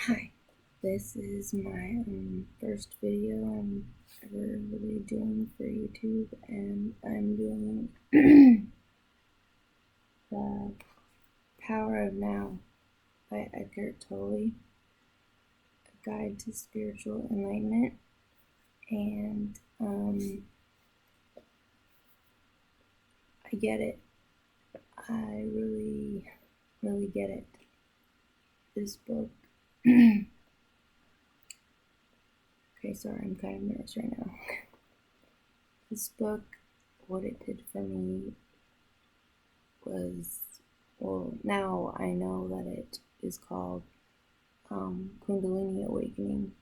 Hi, this is my first video I'm ever really doing for YouTube, and I'm doing The Power of Now by Eckhart Tolle, A Guide to Spiritual Enlightenment. And I get it. I really, really get it. This book. Okay, sorry, I'm kind of nervous right now. This book, what it did for me was, well, now I know that it is called Kundalini Awakening.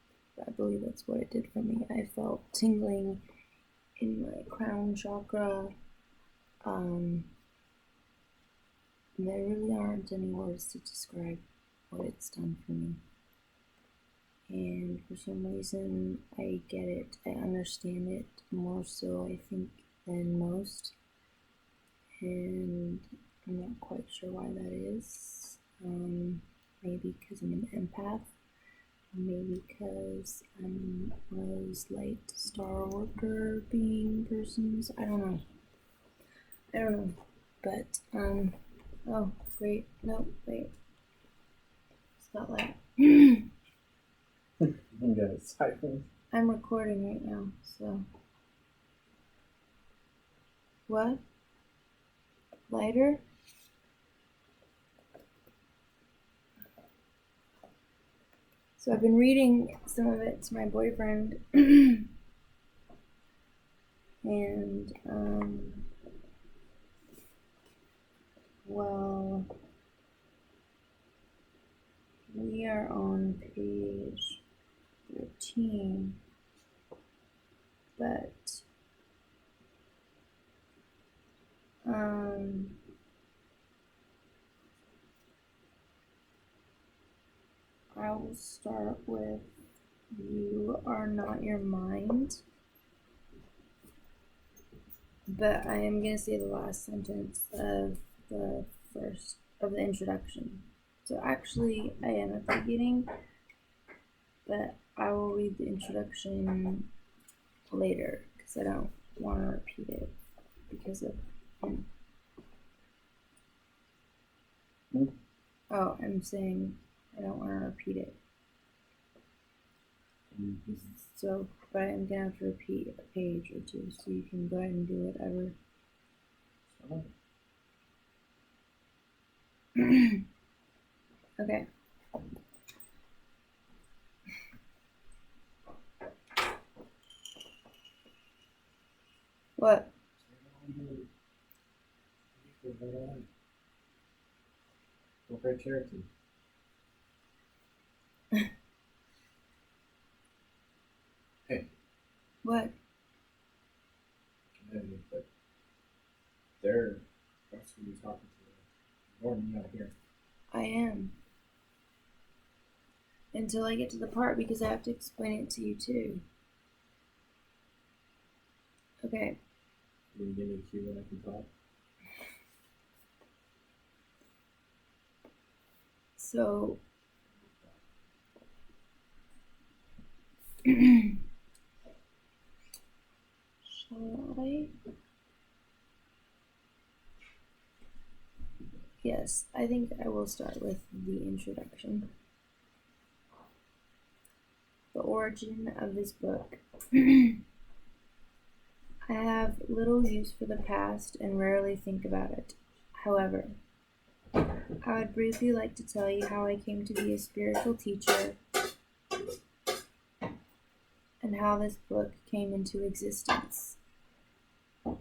I believe that's what it did for me. I felt tingling in my crown chakra. There really aren't any words to describe what it's done for me. And for some reason, I get it. I understand it more so, I think, than most. And I'm not quite sure why that is. Maybe because I'm an empath. Maybe because I'm one of those light star worker being persons. I don't know. But, oh, great. No, wait. It's not light. I'm recording right now, so. What? Lighter? So I've been reading some of it to my boyfriend, and, well, we are on page 13, but, I will start with, you are not your mind. But I am going to say the last sentence of the introduction. So actually, I am at the beginning, but I will read the introduction later because I don't want to repeat it because of him. Oh, I'm saying I don't want to repeat it. So, but I'm going to have to repeat a page or two, so you can go ahead and do whatever. Okay. What? Okay, Cherokee. Hey. What? But that's who you're talking to. Norman, not here. I am. Until I get to the part, because I have to explain it to you too. Okay. Can you give me a cue when I can talk? So, shall I? Yes, I think I will start with the introduction. The origin of this book. I have little use for the past and rarely think about it. However, I would briefly like to tell you how I came to be a spiritual teacher and how this book came into existence.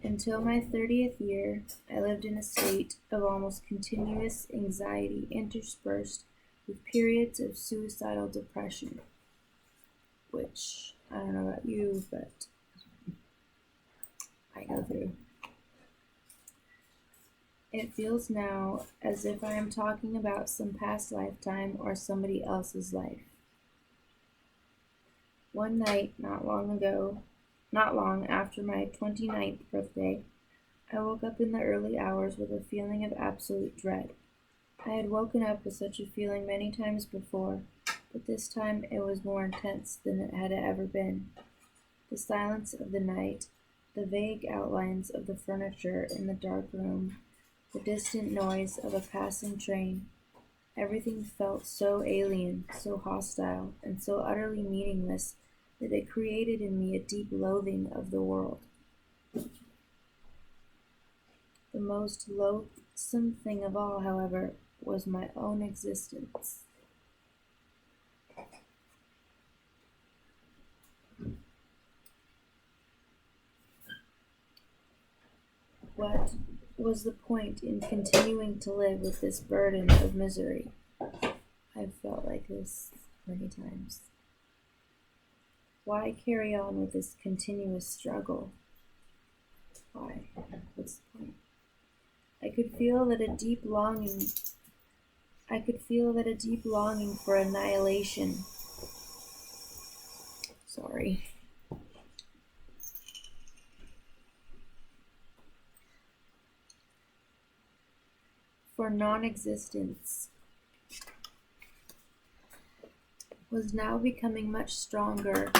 Until my 30th year, I lived in a state of almost continuous anxiety interspersed with periods of suicidal depression, which I don't know about you, but I go through. It feels now as if I am talking about some past lifetime or somebody else's life. One night, not long after my 29th birthday, I woke up in the early hours with a feeling of absolute dread. I had woken up with such a feeling many times before, but this time it was more intense than it had ever been. The silence of the night, the vague outlines of the furniture in the dark room, the distant noise of a passing train, everything felt so alien, so hostile, and so utterly meaningless that it created in me a deep loathing of the world. The most loathsome thing of all, however, was my own existence. What was the point in continuing to live with this burden of misery? I've felt like this many times. Why carry on with this continuous struggle? Why? What's the point? I could feel that a deep longing for annihilation. Sorry. For non-existence was now becoming much stronger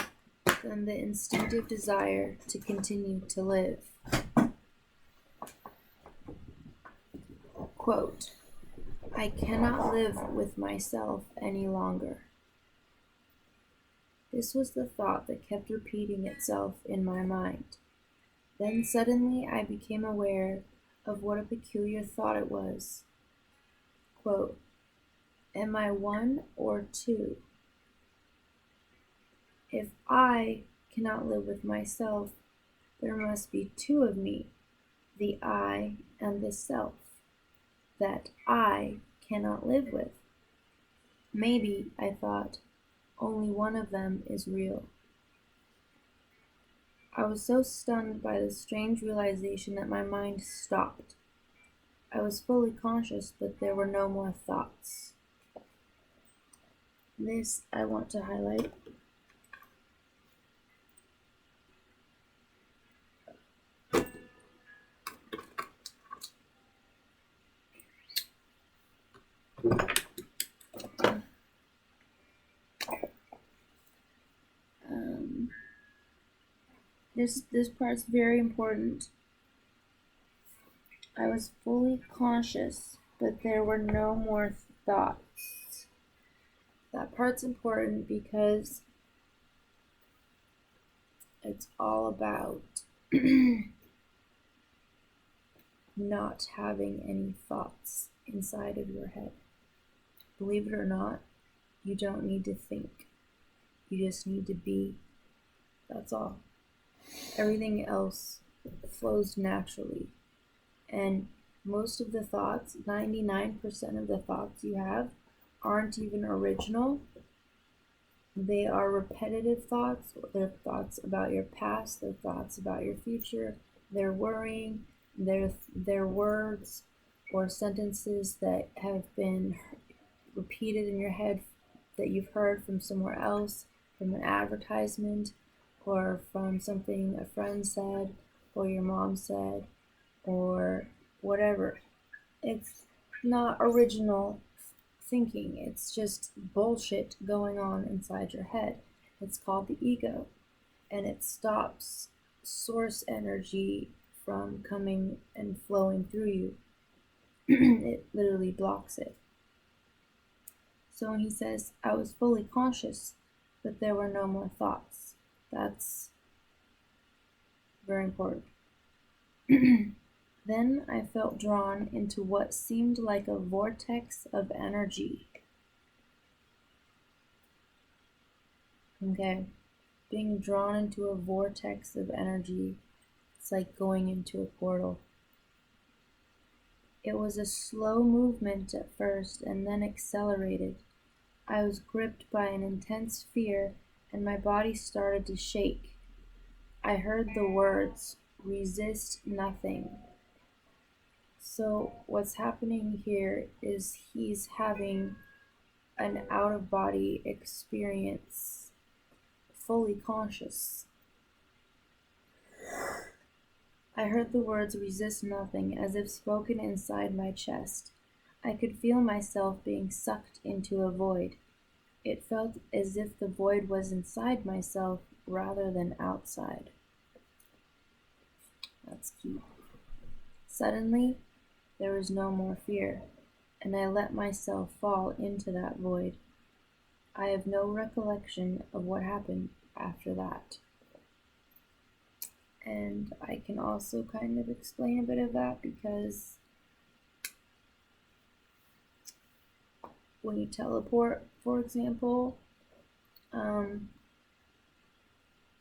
than the instinctive desire to continue to live. Quote, I cannot live with myself any longer. This was the thought that kept repeating itself in my mind. Then suddenly I became aware of what a peculiar thought it was. Quote, am I one or two? If I cannot live with myself, there must be two of me, the I and the self, that I cannot live with. Maybe, I thought, only one of them is real. I was so stunned by this strange realization that my mind stopped. I was fully conscious, but there were no more thoughts. This I want to highlight. This part's very important. I was fully conscious, but there were no more thoughts. That part's important because it's all about not having any thoughts inside of your head. Believe it or not, you don't need to think. You just need to be. That's all. Everything else flows naturally. And most of the thoughts, 99% of the thoughts you have, aren't even original. They are repetitive thoughts. They're thoughts about your past. They're thoughts about your future. They're worrying. They're words or sentences that have been repeated in your head that you've heard from somewhere else, from an advertisement, or from something a friend said, or your mom said, or whatever. It's not original thinking. It's just bullshit going on inside your head. It's called the ego, and it stops source energy from coming and flowing through you. It literally blocks it. So when he says, I was fully conscious, but there were no more thoughts, that's very important. Then I felt drawn into what seemed like a vortex of energy. Okay, being drawn into a vortex of energy, it's like going into a portal. It was a slow movement at first and then accelerated. I was gripped by an intense fear and my body started to shake. I heard the words, resist nothing. So what's happening here is he's having an out-of-body experience, fully conscious. I heard the words resist nothing as if spoken inside my chest. I could feel myself being sucked into a void. It felt as if the void was inside myself rather than outside. That's key. Suddenly, there was no more fear, and I let myself fall into that void. I have no recollection of what happened after that. And I can also kind of explain a bit of that because when you teleport, for example, um,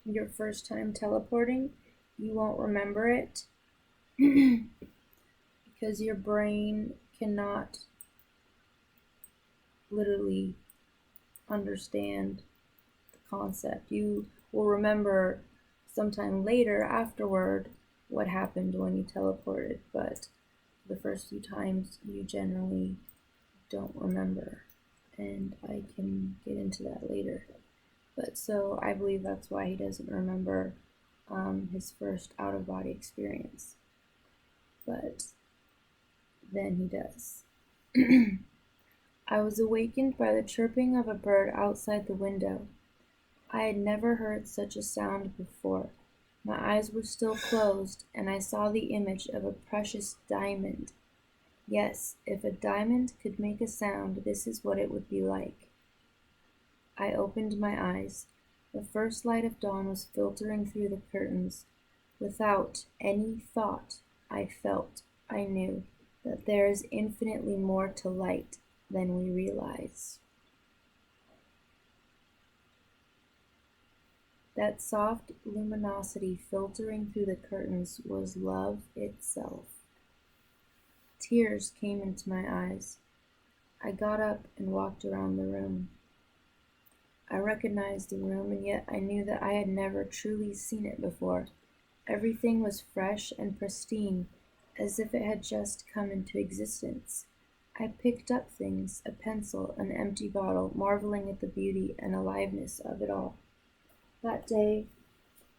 your first time teleporting, you won't remember it because your brain cannot literally understand the concept. You will remember sometime later afterward what happened when you teleported, but the first few times you generally don't remember. And I can get into that later. But so I believe that's why he doesn't remember his first out of body experience. But then he does. I was awakened by the chirping of a bird outside the window. I had never heard such a sound before. My eyes were still closed, and I saw the image of a precious diamond. Yes, if a diamond could make a sound, this is what it would be like. I opened my eyes. The first light of dawn was filtering through the curtains. Without any thought, I knew, that there is infinitely more to light than we realize. That soft luminosity filtering through the curtains was love itself. Tears came into my eyes. I got up and walked around the room. I recognized the room, and yet I knew that I had never truly seen it before. Everything was fresh and pristine, as if it had just come into existence. I picked up things, a pencil, an empty bottle, marveling at the beauty and aliveness of it all. That day,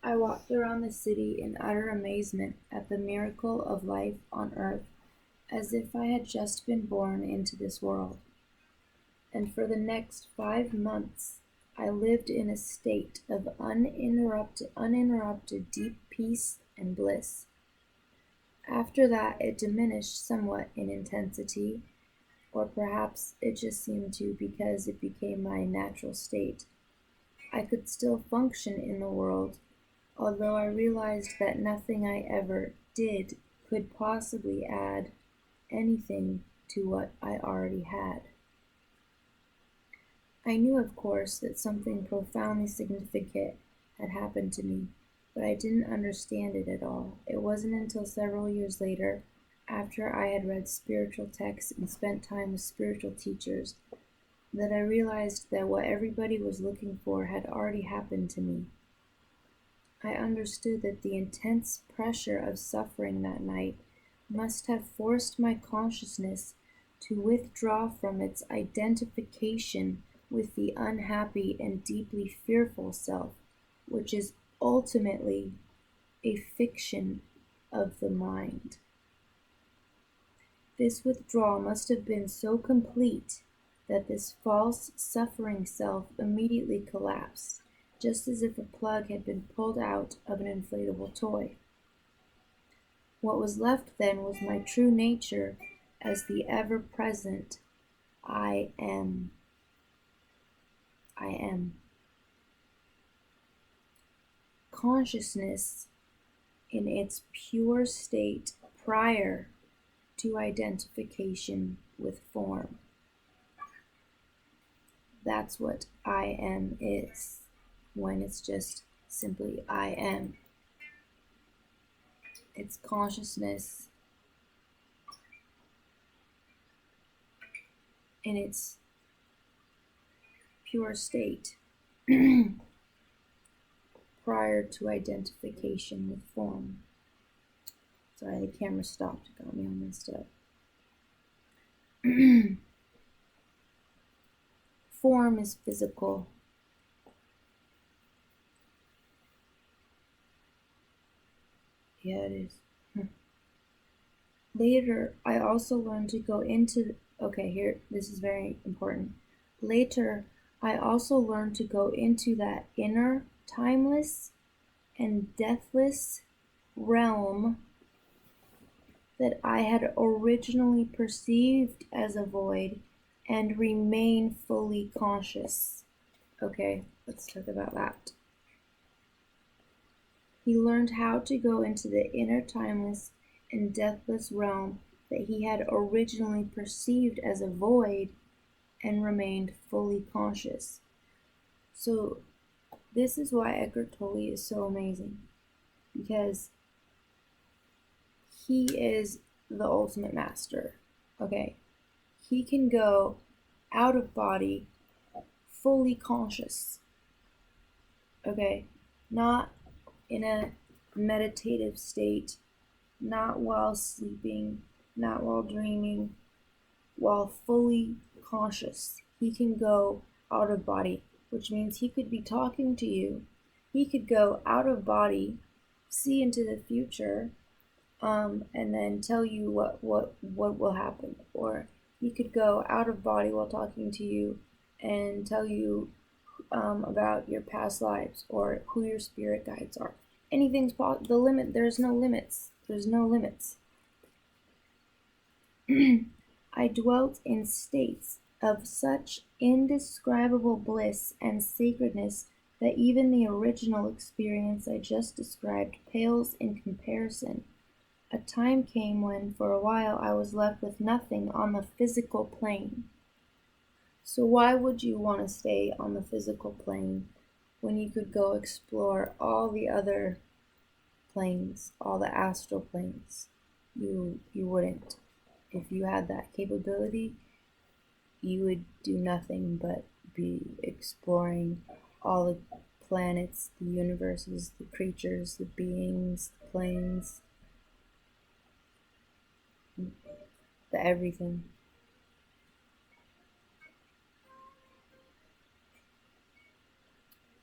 I walked around the city in utter amazement at the miracle of life on earth, as if I had just been born into this world. And for the next 5 months, I lived in a state of uninterrupted deep peace and bliss. After that, it diminished somewhat in intensity, or perhaps it just seemed to because it became my natural state. I could still function in the world, although I realized that nothing I ever did could possibly add anything to what I already had. I knew, of course, that something profoundly significant had happened to me, but I didn't understand it at all. It wasn't until several years later, after I had read spiritual texts and spent time with spiritual teachers, that I realized that what everybody was looking for had already happened to me. I understood that the intense pressure of suffering that night must have forced my consciousness to withdraw from its identification with the unhappy and deeply fearful self, which is ultimately a fiction of the mind. This withdrawal must have been so complete that this false suffering self immediately collapsed, just as if a plug had been pulled out of an inflatable toy. What was left then was my true nature as the ever present I am. I am. Consciousness in its pure state prior to identification with form. That's what I am is when it's just simply I am. It's consciousness in its pure state prior to identification with form. Sorry, the camera stopped. It got me all messed up. Form is physical. Yeah, it is. Later, I also learned to go into. Okay, here, this is very important. Later, I also learned to go into that inner, timeless, and deathless realm that I had originally perceived as a void and remain fully conscious. Okay, let's talk about that. He learned how to go into the inner timeless and deathless realm that he had originally perceived as a void and remained fully conscious. So, this is why Eckhart Tolle is so amazing, because he is the ultimate master. Okay, he can go out of body, fully conscious. Okay, not in a meditative state, not while sleeping, not while dreaming, while fully conscious. He can go out of body, which means he could be talking to you. He could go out of body, see into the future, and then tell you what will happen. Or he could go out of body while talking to you and tell you about your past lives or who your spirit guides are. Anything's possible. The limit. There's no limits. There's no limits. I dwelt in states of such indescribable bliss and sacredness that even the original experience I just described pales in comparison. A time came when, for a while, I was left with nothing on the physical plane. So, why would you want to stay on the physical plane when you could go explore all the other planes, all the astral planes? You wouldn't. If you had that capability, you would do nothing but be exploring all the planets, the universes, the creatures, the beings, the planes, the everything.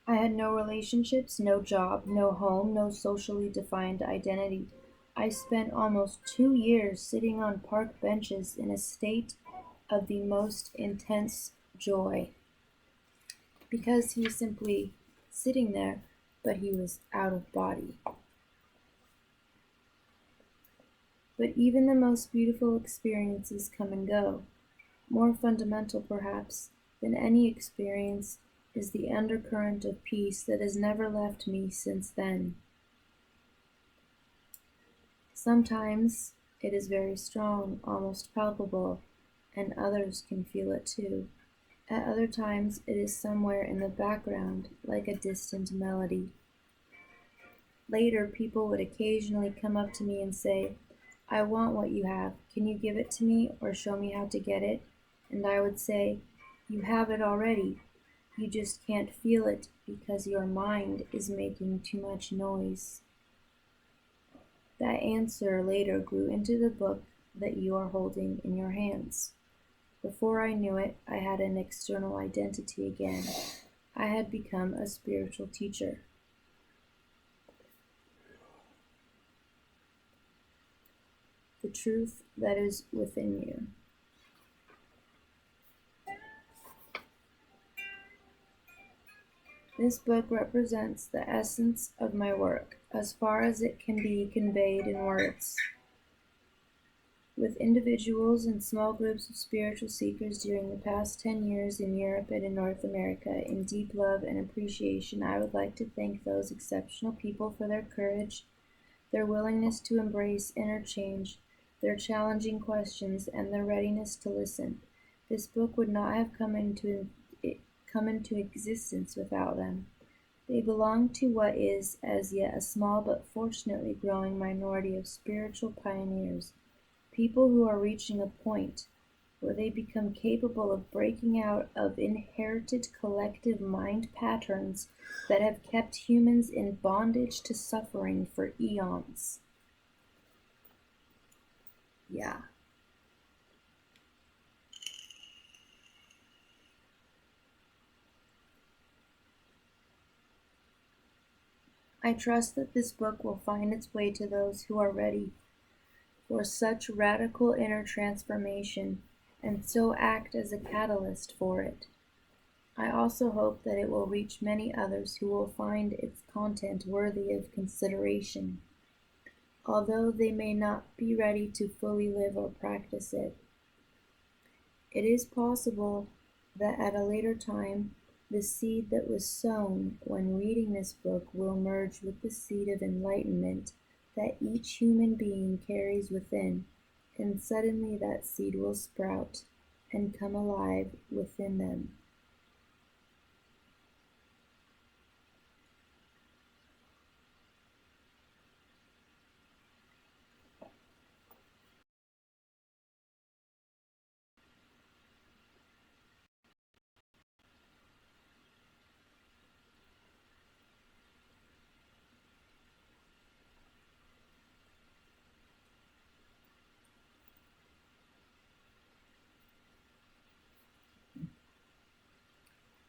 I had no relationships, no job, no home, no socially defined identity. I spent almost 2 years sitting on park benches in a state of the most intense joy. Because he was simply sitting there, but he was out of body. But even the most beautiful experiences come and go. More fundamental, perhaps, than any experience is the undercurrent of peace that has never left me since then. Sometimes it is very strong, almost palpable, and others can feel it too. At other times it is somewhere in the background, like a distant melody. Later, people would occasionally come up to me and say, "I want what you have. Can you give it to me or show me how to get it?" And I would say, "You have it already. You just can't feel it because your mind is making too much noise." That answer later grew into the book that you are holding in your hands. Before I knew it, I had an external identity again. I had become a spiritual teacher. The truth that is within you. This book represents the essence of my work, as far as it can be conveyed in words. With individuals and small groups of spiritual seekers during the past 10 years in Europe and in North America, in deep love and appreciation, I would like to thank those exceptional people for their courage, their willingness to embrace inner change, their challenging questions, and their readiness to listen. This book would not have come into existence without them. They belong to what is as yet a small but fortunately growing minority of spiritual pioneers, people who are reaching a point where they become capable of breaking out of inherited collective mind patterns that have kept humans in bondage to suffering for eons. Yeah. I trust that this book will find its way to those who are ready for such radical inner transformation and so act as a catalyst for it. I also hope that it will reach many others who will find its content worthy of consideration, although they may not be ready to fully live or practice it. It is possible that at a later time the seed that was sown when reading this book will merge with the seed of enlightenment that each human being carries within, and suddenly that seed will sprout and come alive within them.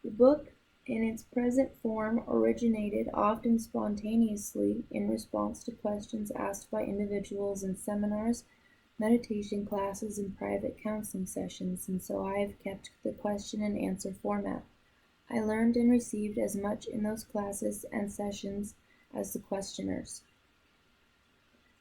The book, in its present form, originated often spontaneously in response to questions asked by individuals in seminars, meditation classes, and private counseling sessions, and so I have kept the question and answer format. I learned and received as much in those classes and sessions as the questioners.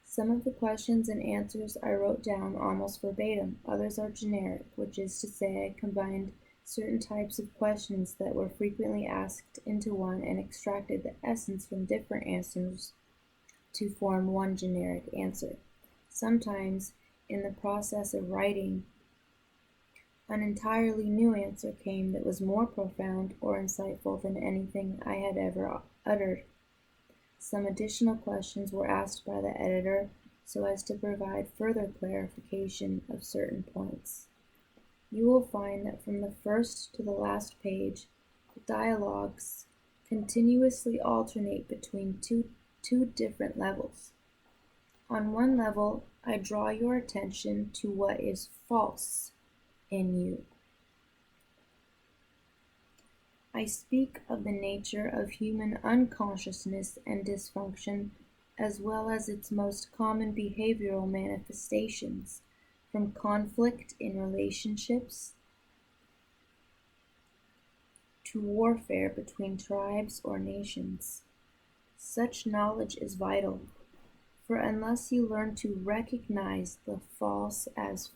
Some of the questions and answers I wrote down almost verbatim, others are generic, which is to say I combined certain types of questions that were frequently asked into one and extracted the essence from different answers to form one generic answer. Sometimes, in the process of writing, an entirely new answer came that was more profound or insightful than anything I had ever uttered. Some additional questions were asked by the editor so as to provide further clarification of certain points. You will find that from the first to the last page, the dialogues continuously alternate between two different levels. On one level, I draw your attention to what is false in you. I speak of the nature of human unconsciousness and dysfunction, as well as its most common behavioral manifestations, from conflict in relationships to warfare between tribes or nations. Such knowledge is vital, for unless you learn to recognize the false, as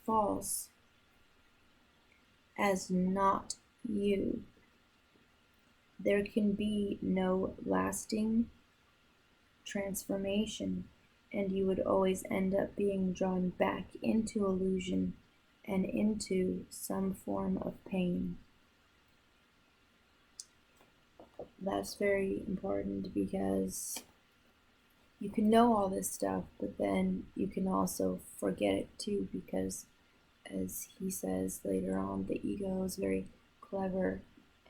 not you, there can be no lasting transformation, and you would always end up being drawn back into illusion and into some form of pain. That's very important because you can know all this stuff, but then you can also forget it too, because as he says later on, the ego is very clever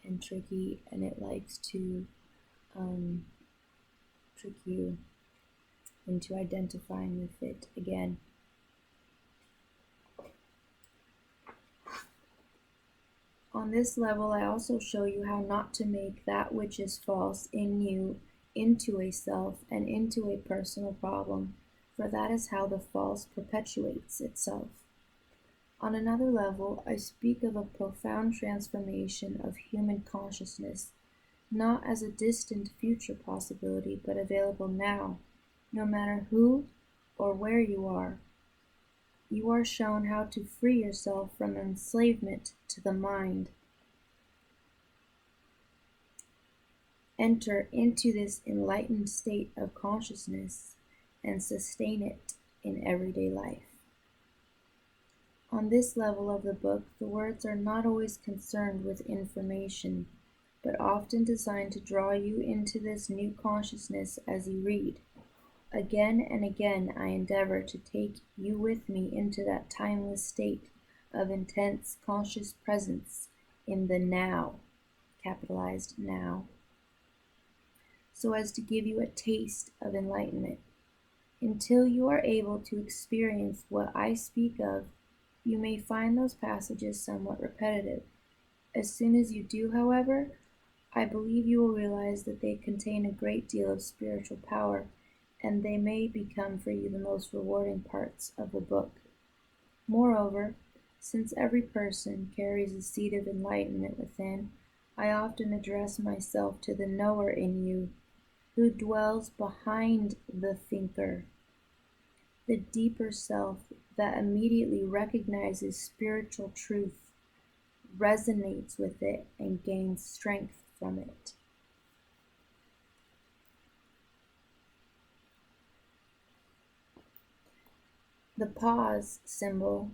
and tricky, and it likes to trick you into identifying with it again. On this level, I also show you how not to make that which is false in you into a self and into a personal problem, for that is how the false perpetuates itself. On another level, I speak of a profound transformation of human consciousness, not as a distant future possibility, but available now, no matter who or where you are. You are shown how to free yourself from enslavement to the mind. Enter into this enlightened state of consciousness and sustain it in everyday life. On this level of the book, the words are not always concerned with information, but often designed to draw you into this new consciousness as you read. Again and again I endeavor to take you with me into that timeless state of intense conscious presence in the now, capitalized now, so as to give you a taste of enlightenment. Until you are able to experience what I speak of, you may find those passages somewhat repetitive. As soon as you do, however, I believe you will realize that they contain a great deal of spiritual power, and they may become for you the most rewarding parts of the book. Moreover, since every person carries a seed of enlightenment within, I often address myself to the knower in you, who dwells behind the thinker, the deeper self that immediately recognizes spiritual truth, resonates with it, and gains strength from it. The pause symbol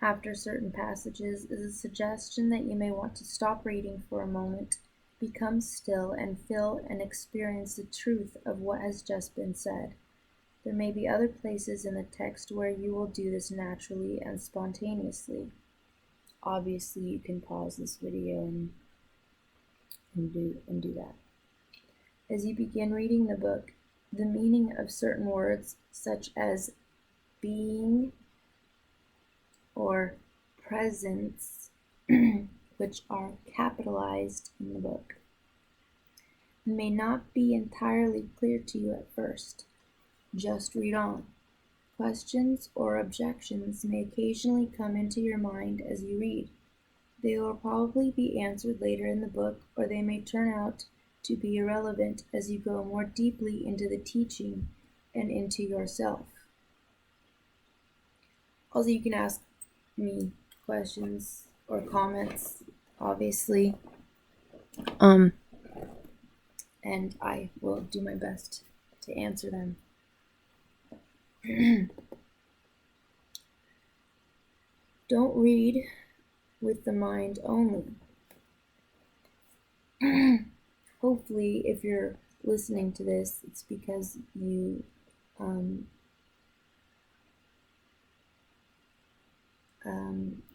after certain passages is a suggestion that you may want to stop reading for a moment, become still, and feel and experience the truth of what has just been said. There may be other places in the text where you will do this naturally and spontaneously. Obviously, you can pause this video and do that. As you begin reading the book, the meaning of certain words, such as being or presence, which are capitalized in the book, may not be entirely clear to you at first. Just read on. Questions or objections may occasionally come into your mind as you read. They will probably be answered later in the book, or they may turn out to be irrelevant as you go more deeply into the teaching and into yourself. Also, you can ask me questions or comments, obviously, and I will do my best to answer them. Don't read with the mind only. Hopefully, if you're listening to this, it's because you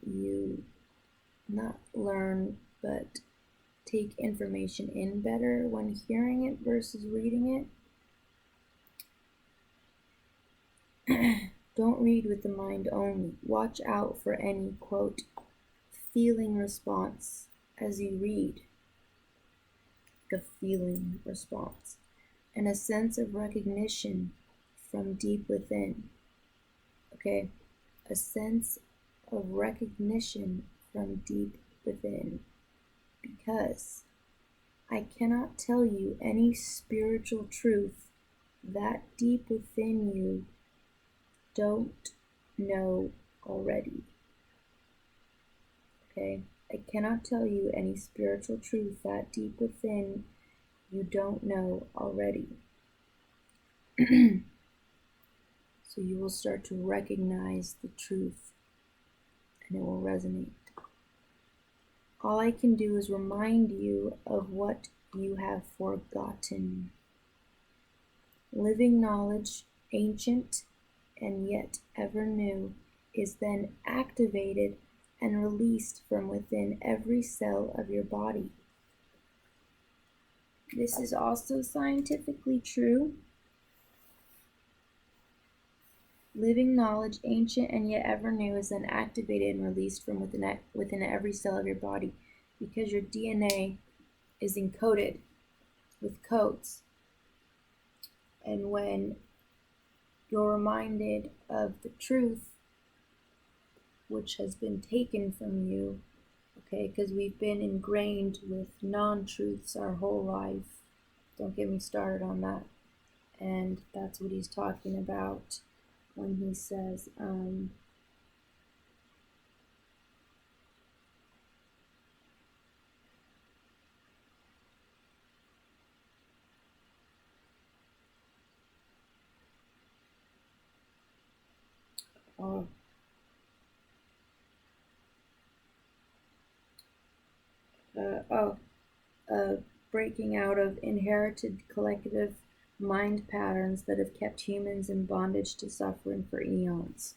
you not learn but take information in better when hearing it versus reading it. Don't read with the mind only. Watch out for any, quote, feeling response as you read. A feeling response and a sense of recognition from deep within. Okay, a sense of recognition from deep within, because I cannot tell you any spiritual truth that deep within you don't know already. Okay, I cannot tell you any spiritual truth that deep within you don't know already. So you will start to recognize the truth and it will resonate. All I can do is remind you of what you have forgotten. Living knowledge, ancient and yet ever new, is then activated and released from within every cell of your body. This is also scientifically true. Living knowledge, ancient and yet ever new, is then activated and released from within every cell of your body, because your DNA is encoded with codes. And when you're reminded of the truth which has been taken from you, okay, because we've been ingrained with non-truths our whole life. Don't get me started on that. And that's what he's talking about when he says, breaking out of inherited collective mind patterns that have kept humans in bondage to suffering for eons.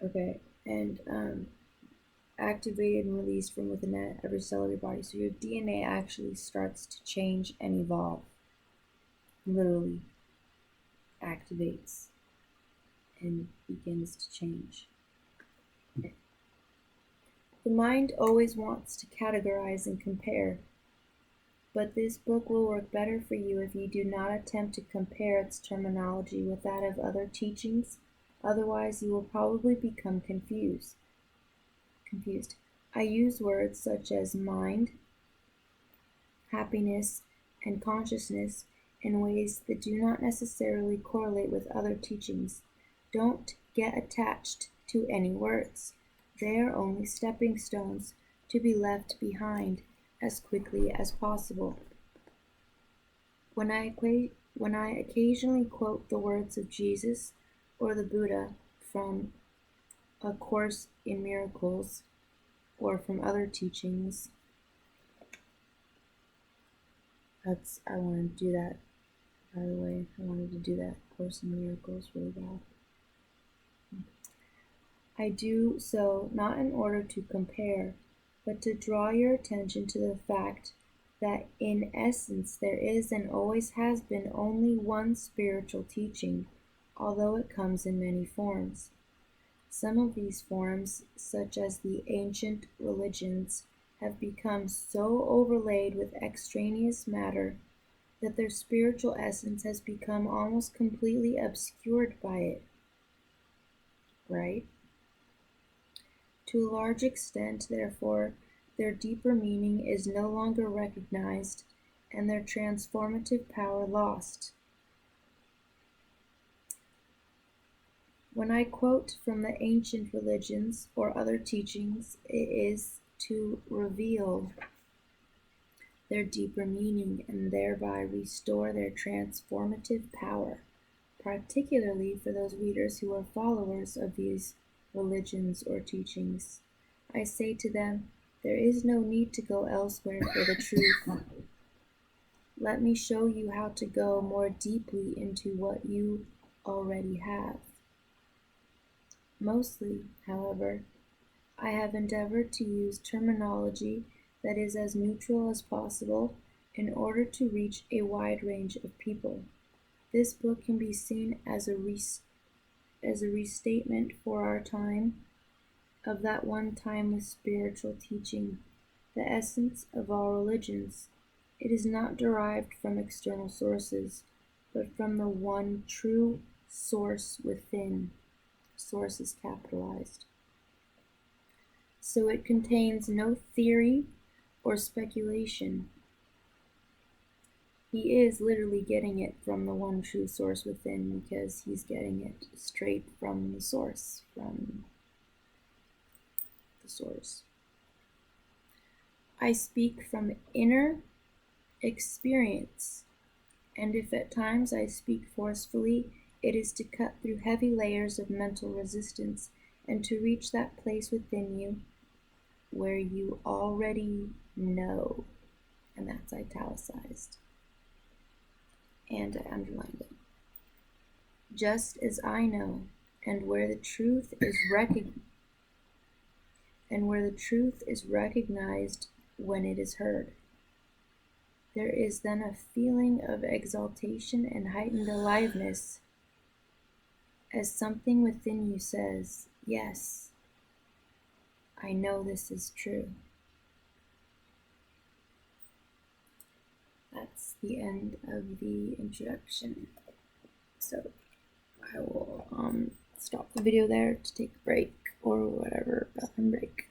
Okay, and activated and released from within every cell of your body. So your DNA actually starts to change and evolve. Literally activates and begins to change. The mind always wants to categorize and compare, but this book will work better for you if you do not attempt to compare its terminology with that of other teachings. Otherwise, you will probably become confused. confused. I use words such as mind, happiness, and consciousness in ways that do not necessarily correlate with other teachings. Don't get attached to any words. They are only stepping stones to be left behind as quickly as possible. When I occasionally quote the words of Jesus or the Buddha from A Course in Miracles or from other teachings, I wanted to do that, by the way. I wanted to do that Course in Miracles really bad. I do so not in order to compare, but to draw your attention to the fact that in essence there is and always has been only one spiritual teaching, although it comes in many forms. Some of these forms, such as the ancient religions, have become so overlaid with extraneous matter that their spiritual essence has become almost completely obscured by it. Right? To a large extent, therefore, their deeper meaning is no longer recognized and their transformative power lost. When I quote from the ancient religions or other teachings, it is to reveal their deeper meaning and thereby restore their transformative power, particularly for those readers who are followers of these religions or teachings. I say to them, there is no need to go elsewhere for the truth. Let me show you how to go more deeply into what you already have. Mostly, however, I have endeavored to use terminology that is as neutral as possible in order to reach a wide range of people. This book can be seen as a restatement for our time of that one timeless spiritual teaching, the essence of all religions. It is not derived from external sources, but from the one true source within. Source is capitalized. So it contains no theory or speculation. He is literally getting it from the one true source within because he's getting it straight from the source, I speak from inner experience, and if at times I speak forcefully, it is to cut through heavy layers of mental resistance and to reach that place within you where you already know, and that's italicized, and I underlined it. Just as I know, and where the truth is recognized when it is heard. There is then a feeling of exaltation and heightened aliveness as something within you says, yes, I know this is true. That's the end of the introduction. So I will stop the video there to take a break or whatever, bathroom break.